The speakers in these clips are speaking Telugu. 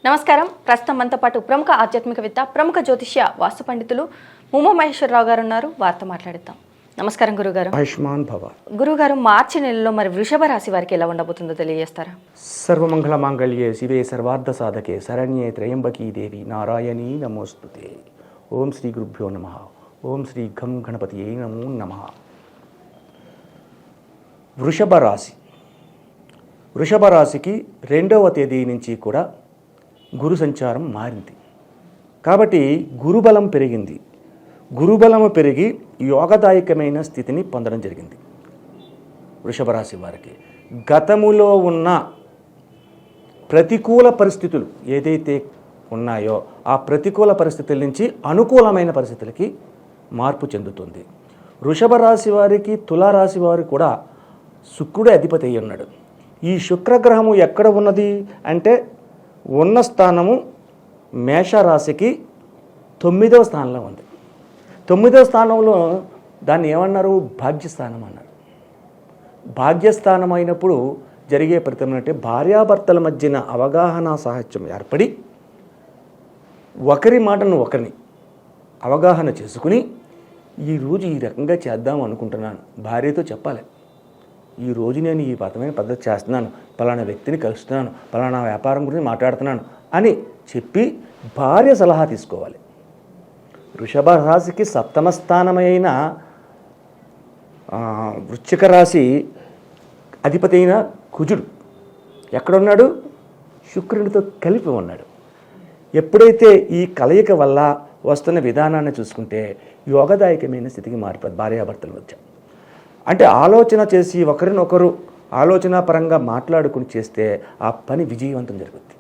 నమస్కారం. ప్రస్తుతం మనతో పాటు ప్రముఖ ఆధ్యాత్మికవేత్త, ప్రముఖ జ్యోతిష్య వాస్తు పండితులు ముమ్ము మహేశ్వరరావు గారు ఉన్నారు. వారితో మాట్లాడిద్దాం. నమస్కారం గురుగారు. ఆయుష్మాన్ భవ. గురుగారు, మార్చి నెలలో మరి వృషభ రాశి వారికి ఎలా ఉండబోతుందో తెలియజేస్తారా? సర్వమంగళ మాంగళ్యే శివే సర్వార్థ సాధకే శరణ్యే త్రయంబకీ దేవి నారాయణీ నమోస్తుతే. ఓం శ్రీ గురుభ్యో నమః. ఓం శ్రీ ఘం గణపతియే నమో నమః. వృషభ రాశి. వృషభ రాశికి 2వ తేదీ నుంచి కూడా గురు సంచారం మారింది కాబట్టి గురుబలం పెరిగింది. గురుబలము పెరిగి యోగదాయకమైన స్థితిని పొందడం జరిగింది. వృషభ రాశి వారికి గతములో ఉన్న ప్రతికూల పరిస్థితులు ఏదైతే ఉన్నాయో ఆ ప్రతికూల పరిస్థితుల నుంచి అనుకూలమైన పరిస్థితులకి మార్పు చెందుతుంది. వృషభ రాశి వారికి, తులారాశి వారికి కూడా శుక్రుడే అధిపతి అయి ఉన్నాడు. ఈ శుక్రగ్రహము ఎక్కడ ఉన్నది అంటే ఉన్న స్థానము మేషరాశికి 9వ స్థానంలో ఉంది. 9వ స్థానంలో దాన్ని ఏమన్నారు? భాగ్యస్థానం అన్నారు. భాగ్యస్థానం అయినప్పుడు జరిగే ఫలితం అంటే భార్యాభర్తల మధ్యన అవగాహన సాహచర్యం ఏర్పడి ఒకరి మాటను ఒకరిని అవగాహన చేసుకుని ఈరోజు ఈ రకంగా చేద్దాం అనుకుంటున్నాను, భార్యతో చెప్పాలి. ఈరోజు నేను ఈ పదమైన పద్ధతి చేస్తున్నాను, పలానా వ్యక్తిని కలుస్తున్నాను, పలానా వ్యాపారం గురించి మాట్లాడుతున్నాను అని చెప్పి భార్య సలహా తీసుకోవాలి. వృషభ రాశికి 7వ స్థానమైన వృశ్చిక రాశి అధిపతి అయిన కుజుడు ఎక్కడున్నాడు? శుక్రునితో కలిపి ఉన్నాడు. ఎప్పుడైతే ఈ కలయిక వల్ల వస్తున్న విధానాన్ని చూసుకుంటే యోగదాయకమైన స్థితికి మారిపోతుంది భార్యాభర్తల మధ్య. అంటే ఆలోచన చేసి ఒకరినొకరు ఆలోచన పరంగా మాట్లాడుకుని చేస్తే ఆ పని విజయవంతం జరుగుతుంది,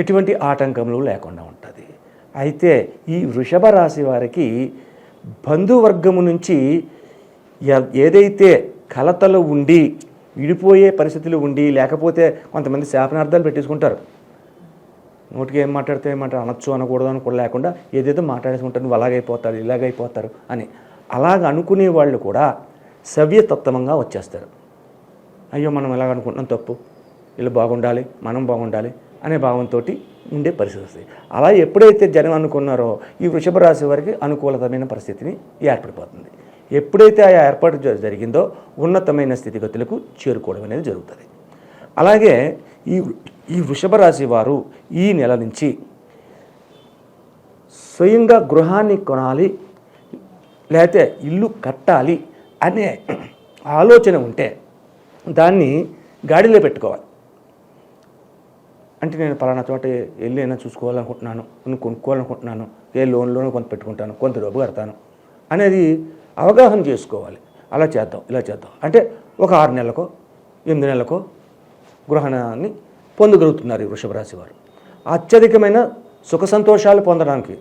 ఎటువంటి ఆటంకములు లేకుండా ఉంటుంది. అయితే ఈ వృషభ రాశి వారికి బంధువర్గము నుంచి ఏదైతే కలతలు ఉండి విడిపోయే పరిస్థితులు ఉండి, లేకపోతే కొంతమంది శాపనార్థాలు పెట్టేసుకుంటారు. నోటికి ఏం మాట్లాడితే ఏమంటారు, అనొచ్చు అనకూడదు అని కూడా లేకుండా ఏదైతే మాట్లాడేసుకుంటారు, నువ్వు అలాగైపోతారు ఇలాగైపోతారు అని అలాగ అనుకునే వాళ్ళు కూడా సవ్యతత్వంగా వచ్చేస్తారు. అయ్యో మనం ఎలాగ అనుకుంటున్నాం తప్పు, వీళ్ళు బాగుండాలి మనం బాగుండాలి అనే భావంతో ఉండే పరిస్థితి వస్తుంది. అలా ఎప్పుడైతే జనం అనుకున్నారో ఈ వృషభ రాశి వారికి అనుకూలతమైన పరిస్థితిని ఏర్పడిపోతుంది. ఎప్పుడైతే ఆ ఏర్పాటు జరిగిందో ఉన్నతమైన స్థితిగతులకు చేరుకోవడం అనేది జరుగుతుంది. అలాగే ఈ వృషభ రాశి వారు ఈ నెల నుంచి స్వయంగా గృహాన్ని కొనాలి, లేకపోతే ఇల్లు కట్టాలి అనే ఆలోచన ఉంటే దాన్ని గాడిలో పెట్టుకోవాలి. అంటే నేను పలానా చోట వెళ్ళి అయినా చూసుకోవాలనుకుంటున్నాను, కొనుక్కోవాలనుకుంటున్నాను, ఏ లోన్లోనూ కొంత పెట్టుకుంటాను, కొంత డబ్బు కడతాను అనేది అవగాహన చేసుకోవాలి. అలా చేద్దాం ఇలా చేద్దాం అంటే ఒక 6 నెలలకో 8 నెలలకో గృహాన్ని పొందగలుగుతున్నారు ఈ వృషభ రాశి వారు. అత్యధికమైన సుఖ సంతోషాలు పొందడానికి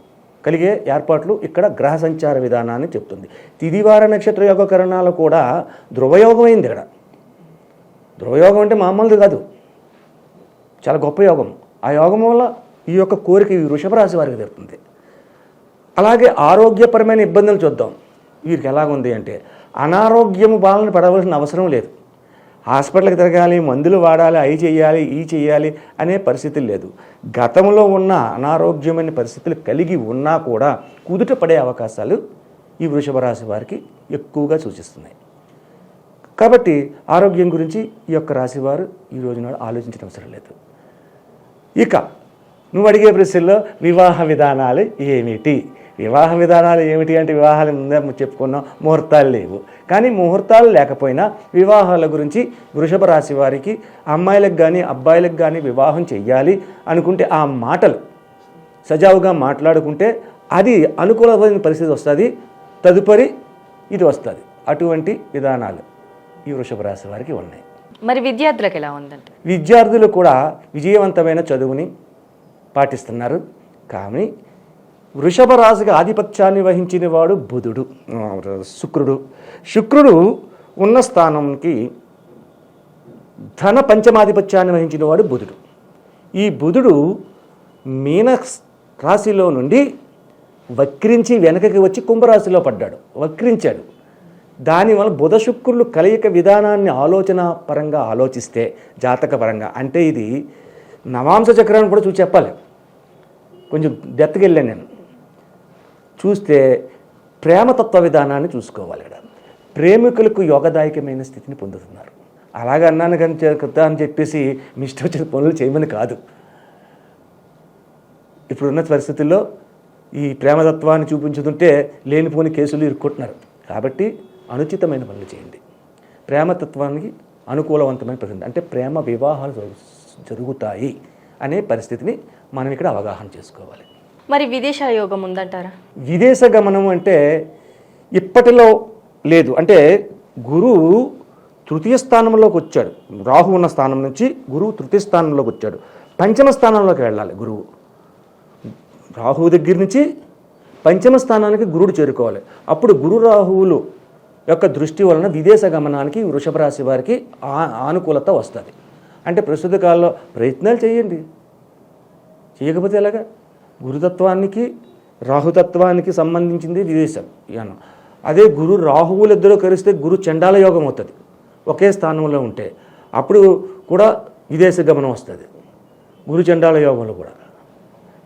కలిగే ఏర్పాట్లు ఇక్కడ గ్రహ సంచార విధానాన్ని చెప్తుంది. తిదివార నక్షత్ర యోగకరణాలు కూడా ధ్రువయోగమైంది. ఇక్కడ ధ్రువయోగం అంటే మామూలుది కాదు, చాలా గొప్ప యోగం. ఆ యోగం వల్ల ఈ యొక్క కోరిక ఈ వృషభ రాశి వారికి తీరుతుంది. అలాగే ఆరోగ్యపరమైన ఇబ్బందులు చూద్దాం. వీరికి ఎలాగుంది అంటే అనారోగ్యము బాలన పడవలసిన అవసరం లేదు. హాస్పిటల్కి తిరగాలి, మందులు వాడాలి, అవి చేయాలి ఈ చేయాలి అనే పరిస్థితులు లేదు. గతంలో ఉన్న అనారోగ్యమైన పరిస్థితులు కలిగి ఉన్నా కూడా కుదుట పడే అవకాశాలు ఈ వృషభ రాశి వారికి ఎక్కువగా సూచిస్తున్నాయి. కాబట్టి ఆరోగ్యం గురించి ఈ యొక్క రాశి వారు ఈ రోజున ఆలోచించడం అవసరం లేదు. ఇక నువ్వు అడిగే ప్రశ్నలో వివాహ విధానాలు ఏమిటి? వివాహ విధానాలు ఏమిటి అంటే వివాహాలు ముందే చెప్పుకున్నాం, ముహూర్తాలు లేవు. కానీ ముహూర్తాలు లేకపోయినా వివాహాల గురించి వృషభ రాశి వారికి అమ్మాయిలకు కానీ అబ్బాయిలకు కానీ వివాహం చెయ్యాలి అనుకుంటే ఆ మాటలు సజావుగా మాట్లాడుకుంటే అది అనుకూలమైన పరిస్థితి వస్తుంది, తదుపరి ఇది వస్తుంది. అటువంటి విధానాలు ఈ వృషభ రాశి వారికి ఉన్నాయి. మరి విద్యార్థులకు ఎలా ఉందంటే? విద్యార్థులు కూడా విజయవంతమైన చదువుని పాటిస్తున్నారు. కానీ వృషభ రాశికి ఆధిపత్యాన్ని వహించిన వాడు బుధుడు, శుక్రుడు ఉన్న స్థానంకి ధన పంచమాధిపత్యాన్ని వహించిన వాడు బుధుడు. ఈ బుధుడు మీన రాశిలో నుండి వక్రించి వెనకకి వచ్చి కుంభరాశిలో పడ్డాడు, వక్రించాడు. దానివల్ల బుధ శుక్రులు కలయిక విధానాన్ని ఆలోచన పరంగా ఆలోచిస్తే జాతక పరంగా అంటే ఇది నవాంశ చక్రాన్ని కూడా చూసి చెప్పాలి. కొంచెం డెప్త్కి వెళ్ళాను నేను. చూస్తే ప్రేమతత్వ విధానాన్ని చూసుకోవాలి. ప్రేమికులకు యోగదాయకమైన స్థితిని పొందుతున్నారు. అలాగే అన్నాను కానీ కదా అని చెప్పేసి మీ ఇష్టం వచ్చిన పనులు చేయమని కాదు. ఇప్పుడున్న పరిస్థితుల్లో ఈ ప్రేమతత్వాన్ని చూపించుతుంటే లేనిపోని కేసులు ఇరుక్కుంటున్నారు. కాబట్టి అనుచితమైన పనులు చేయండి. ప్రేమతత్వానికి అనుకూలవంతమైన పరిస్థితి అంటే ప్రేమ వివాహాలు జరుగుతాయి అనే పరిస్థితిని మనం ఇక్కడ అవగాహన చేసుకోవాలి. మరి విదేశ యోగం ఉందంటారా? విదేశ గమనం అంటే ఇప్పటిలో లేదు. అంటే గురువు తృతీయ స్థానంలోకి వచ్చాడు. రాహు ఉన్న స్థానం నుంచి గురువు తృతీయ స్థానంలోకి వచ్చాడు. పంచమ స్థానంలోకి వెళ్ళాలి గురువు. రాహువు దగ్గర నుంచి పంచమ స్థానానికి గురుడు చేరుకోవాలి. అప్పుడు గురు రాహువులు యొక్క దృష్టి వలన విదేశ గమనానికి వృషభ రాశి వారికి ఆనుకూలత వస్తుంది. అంటే ప్రస్తుత కాలంలో ప్రయత్నాలు చేయండి. చేయకపోతే ఎలాగా? గురుతత్వానికి రాహుతత్వానికి సంబంధించింది విదేశం యానం. అదే గురు రాహువులు ఇద్దరు కలిస్తే గురు చండాల యోగం అవుతుంది. ఒకే స్థానంలో ఉంటే అప్పుడు కూడా విదేశ గమనం వస్తుంది గురు చండాల యోగంలో కూడా.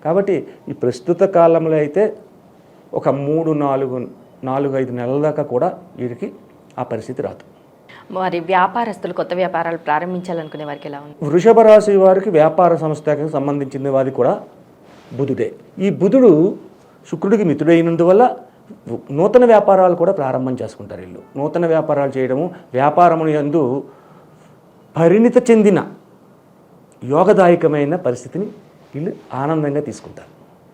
కాబట్టి ఈ ప్రస్తుత కాలంలో అయితే ఒక 3-4-5 నెలల దాకా కూడా వీరికి ఆ పరిస్థితి రాదు. మరి వ్యాపారస్తులు కొత్త వ్యాపారాలు ప్రారంభించాలనుకునే వారికి ఎలా ఉంది? వృషభ రాశి వారికి వ్యాపార సంస్థకి సంబంధించిన వారి కూడా బుధుడే. ఈ బుధుడు శుక్రుడికి మిత్రుడైనందువల్ల నూతన వ్యాపారాలు కూడా ప్రారంభం చేసుకుంటారు. వీళ్ళు నూతన వ్యాపారాలు చేయడము, వ్యాపారము యందు పరిణితి చెందిన యోగదాయకమైన పరిస్థితిని వీళ్ళు ఆనందంగా తీసుకుంటారు,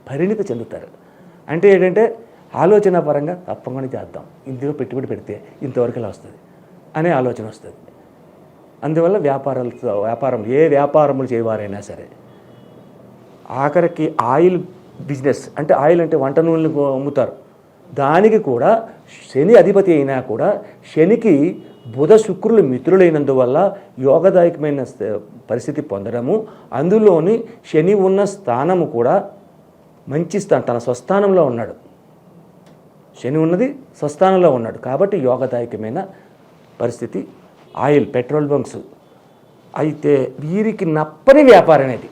పరిణితి చెందుతారు. అంటే ఏంటంటే ఆలోచన పరంగా తప్పకుండా చేద్దాం, ఇందులో పెట్టుబడి పెడితే ఇంతవరకు ఇలా వస్తుంది అనే ఆలోచన వస్తుంది. అందువల్ల వ్యాపారం ఏ వ్యాపారములు చేయవారైనా సరే, ఆఖరికి ఆయిల్ బిజినెస్ అంటే ఆయిల్ అంటే వంట నూనెలు అమ్ముతారు, దానికి కూడా శని అధిపతి అయినా కూడా శనికి బుధ శుక్రులు మిత్రులైనందువల్ల యోగదాయకమైన పరిస్థితి పొందడము, అందులోని శని ఉన్న స్థానము కూడా మంచి స్థానం, తన స్వస్థానంలో ఉన్నాడు. శని ఉన్నది స్వస్థానంలో ఉన్నాడు కాబట్టి యోగదాయకమైన పరిస్థితి. Oil, petrol bunks. అయితే వీరికి నప్పని వ్యాపారం అనేది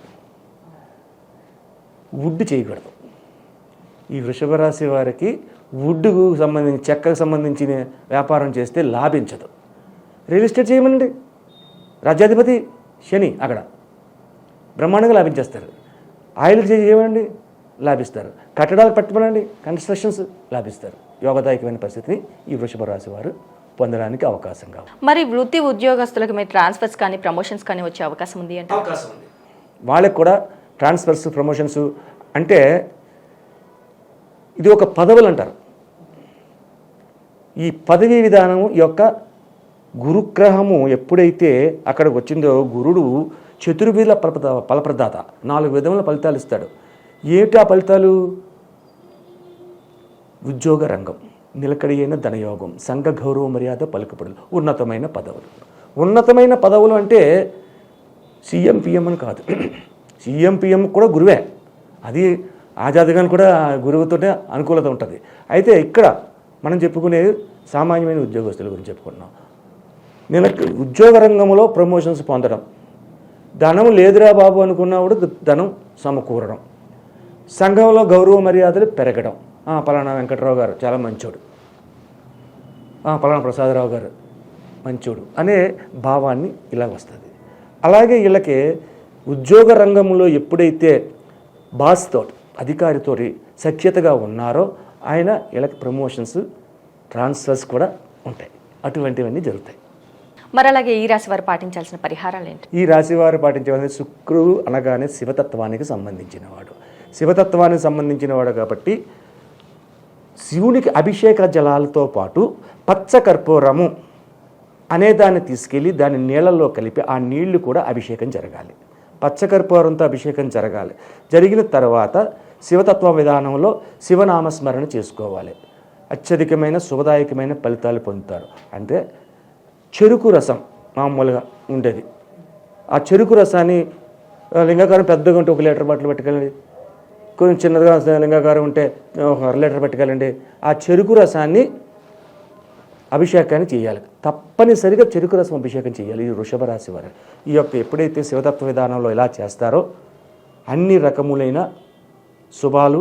వుడ్ చేయకూడదు. ఈ వృషభ రాశి వారికి వుడ్కు సంబంధించి చెక్కకు సంబంధించిన వ్యాపారం చేస్తే లాభించదు. రియల్ ఎస్టేట్ చేయమనండి, రాజ్యాధిపతి శని అక్కడ బ్రహ్మాండంగా లాభించేస్తారు. ఆయిల్ చేయమండి, లాభిస్తారు. కట్టడాలు పట్టుమనండి, కన్స్ట్రక్షన్స్ లాభిస్తారు. యోగదాయకమైన పరిస్థితిని ఈ వృషభ రాశి వారు పొందడానికి అవకాశం కావాలి. మరి వృత్తి ఉద్యోగస్తులకు మీరు ట్రాన్స్ఫర్స్ కానీ ప్రమోషన్స్ కానీ వచ్చే అవకాశం ఉంది అంటే? అవకాశం ఉంది. వాళ్ళకి కూడా ట్రాన్స్ఫర్స్, ప్రమోషన్స్ అంటే ఇది ఒక పదవులు అంటారు. ఈ పదవీ విధానం యొక్క గురుగ్రహము ఎప్పుడైతే అక్కడికి వచ్చిందో, గురుడు చతుర్విధ ఫలప్రదాత, 4 విధముల ఫలితాలు ఇస్తాడు. ఏమిటి ఆ ఫలితాలు? ఉద్యోగ రంగం, నిలకడి అయిన ధనయోగం, సంఘ గౌరవ మర్యాద పలుకుబడులు, ఉన్నతమైన పదవులు. ఉన్నతమైన పదవులు అంటే సీఎం పిఎం అని కాదు. సీఎం పిఎం కూడా గురువే, అది ఆజాద్గాన్ కూడా గురువుతోనే అనుకూలత ఉంటుంది. అయితే ఇక్కడ మనం చెప్పుకునేది సామాన్యమైన ఉద్యోగస్తుల గురించి చెప్పుకుంటున్నాం. నేను ఉద్యోగ రంగంలో ప్రమోషన్స్ పొందడం, ధనం లేదురా బాబు అనుకున్నప్పుడు ధనం సమకూరడం, సంఘంలో గౌరవ మర్యాదలు పెరగడం. పలానా వెంకటరావు గారు చాలా మంచోడు, పలానా ప్రసాదరావు గారు మంచోడు అనే భావాన్ని ఇలా వస్తుంది. అలాగే వీళ్ళకి ఉద్యోగ రంగంలో ఎప్పుడైతే బాస్తో, అధికారితో సఖ్యతగా ఉన్నారో ఆయన వీళ్ళకి ప్రమోషన్స్, ట్రాన్స్ఫర్స్ కూడా ఉంటాయి. అటువంటివన్నీ జరుగుతాయి. మరి అలాగే ఈ రాశి వారు పాటించాల్సిన పరిహారాలు ఏంటి? ఈ రాశి వారు పాటించవలసిన శుక్రుడు అనగానే శివతత్వానికి సంబంధించిన వాడు. శివతత్వానికి సంబంధించిన వాడు కాబట్టి శివునికి అభిషేక జలాలతో పాటు పచ్చ కర్పూరము అనే దాన్ని తీసుకెళ్ళి దాన్ని నీళ్ళల్లో కలిపి ఆ నీళ్లు కూడా అభిషేకం జరగాలి. పచ్చకర్పూరంతో అభిషేకం జరగాలి. జరిగిన తర్వాత శివతత్వ విధానంలో శివనామస్మరణ చేసుకోవాలి. అత్యధికమైన శుభదాయకమైన ఫలితాలు పొందుతారు. అంటే చెరుకు రసం మామూలుగా ఉండేది, ఆ చెరుకు రసాన్ని లింగాకారం పెద్దగా ఉంటే 1 లీటర్ బాటిల్ పట్టుకెళ్ళండి, కొంచెం చిన్నగా లింగాకారం ఉంటే 1/2 లీటర్ పట్టుకెళ్ళండి. ఆ చెరుకు రసాన్ని అభిషేకాన్ని చేయాలి. తప్పనిసరిగా చెరుకు రసం అభిషేకం చేయాలి ఈ వృషభ రాశి వారు. ఈ యొక్క ఎప్పుడైతే శివతత్వ విధానంలో ఇలా చేస్తారో అన్ని రకములైన శుభాలు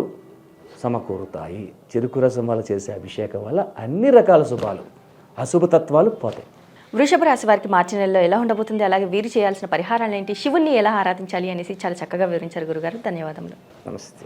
సమకూరుతాయి. చెరుకు రసం వల్ల చేసే అభిషేకం వల్ల అన్ని రకాల శుభాలు, అశుభతత్వాలు పోతాయి. వృషభ రాశి వారికి మార్చి నెలలో ఎలా ఉండబోతుంది, అలాగే వీరు చేయాల్సిన పరిహారాలు ఏంటి, శివుణ్ణి ఎలా ఆరాధించాలి అనేసి చాలా చక్కగా వివరించారు గురుగారు. ధన్యవాదములు. నమస్తే.